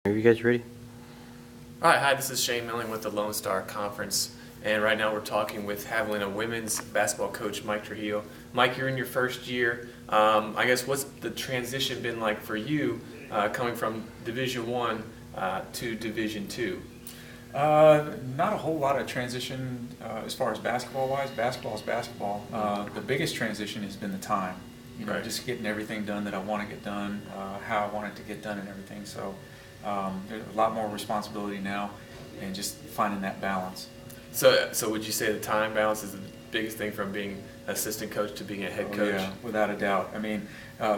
Are you guys ready? All right, hi, this is Shane Milling with the Lone Star Conference, and right now we're talking with Javelina women's basketball coach Mike Trujillo. Mike, you're in your first year. I guess what's the transition been like for you coming from Division I to Division II? Not a whole lot of transition as far as basketball-wise. Basketball is basketball. The biggest transition has been the time. Right. Just getting everything done that I want to get done, how I want it to get done and everything. So there's a lot more responsibility now and just finding that balance. So would you say the time balance is the biggest thing from being assistant coach to being a head coach? Yeah, without a doubt. I mean,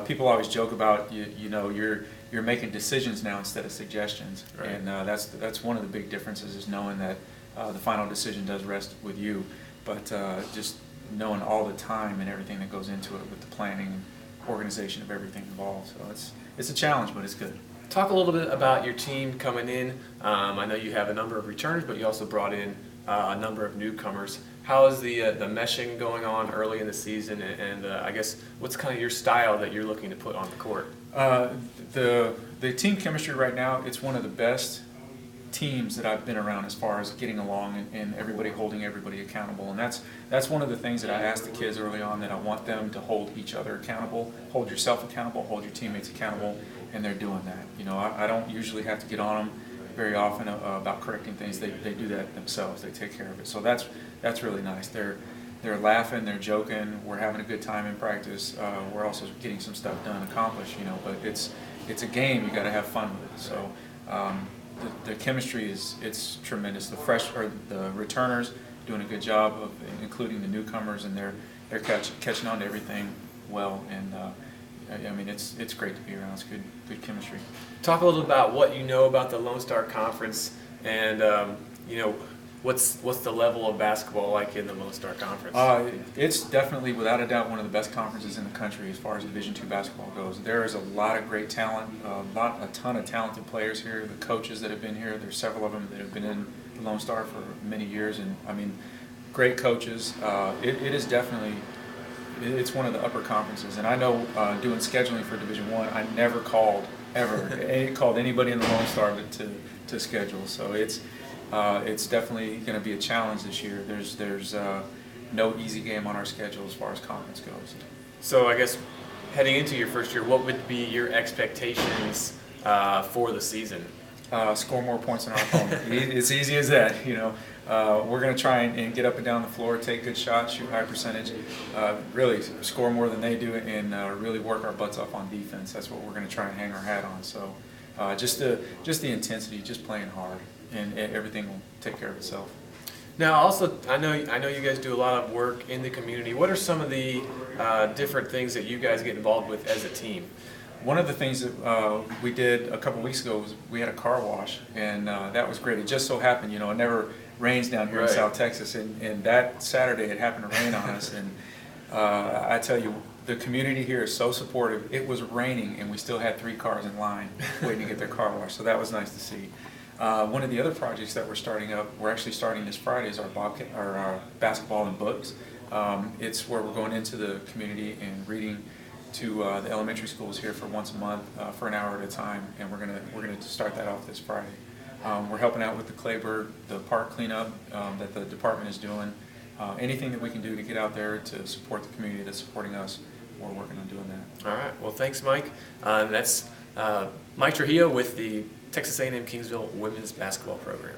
people always joke about you're making decisions now instead of suggestions, Right. and that's one of the big differences is knowing that the final decision does rest with you, but just knowing all the time and everything that goes into it with the planning and organization of everything involved. So it's a challenge, but it's good. Talk a little bit about your team coming in. I know you have a number of returners, but you also brought in a number of newcomers. How is the meshing going on early in the season, and I guess what's kind of your style that you're looking to put on the court? The team chemistry right now, it's one of the best teams that I've been around as far as getting along and everybody holding everybody accountable. And that's one of the things that I asked the kids early on, that I want them to hold each other accountable, hold yourself accountable, hold your teammates accountable, and they're doing that. I don't usually have to get on them very often about correcting things. They do that themselves. They take care of it. So that's really nice. They're laughing, they're joking, we're having a good time in practice. We're also getting some stuff done, accomplished, but it's a game. You got to have fun with it. So the chemistry it's tremendous. The returners doing a good job of including the newcomers, and they're catching on to everything well. And I mean, it's great to be around. It's good chemistry. Talk a little about what you know about the Lone Star Conference, and what's the level of basketball like in the Lone Star Conference? It's definitely, without a doubt, one of the best conferences in the country as far as Division II basketball goes. There is a lot of great talent, a ton of talented players here. The coaches that have been here, there's several of them that have been in the Lone Star for many years, and I mean, great coaches. It is definitely. It's one of the upper conferences, and I know doing scheduling for Division I never called anybody in the Lone Star to schedule. So it's definitely going to be a challenge this year. There's no easy game on our schedule as far as conference goes. So I guess heading into your first year, what would be your expectations for the season? Score more points than our opponent. It's easy as that. We're going to try and get up and down the floor, take good shots, shoot high percentage, really score more than they do, and really work our butts off on defense. That's what we're going to try and hang our hat on. So just the intensity, just playing hard, and everything will take care of itself. Now, also, I know you guys do a lot of work in the community. What are some of the different things that you guys get involved with as a team? One of the things that we did a couple weeks ago was we had a car wash, and that was great. It just so happened, it never rains down here Right. in South Texas, and that Saturday it happened to rain on us. And I tell you, the community here is so supportive. It was raining, and we still had 3 cars in line waiting to get their car washed, so that was nice to see. One of the other projects that we're actually starting this Friday, is our basketball and books. It's where we're going into the community and reading to the elementary schools here for once a month for an hour at a time, and we're gonna start that off this Friday. We're helping out with the Clayburg, the park cleanup that the department is doing. Anything that we can do to get out there to support the community that's supporting us, we're working on doing that. All right. Well, thanks, Mike. That's Mike Trujillo with the Texas A&M-Kingsville women's basketball program.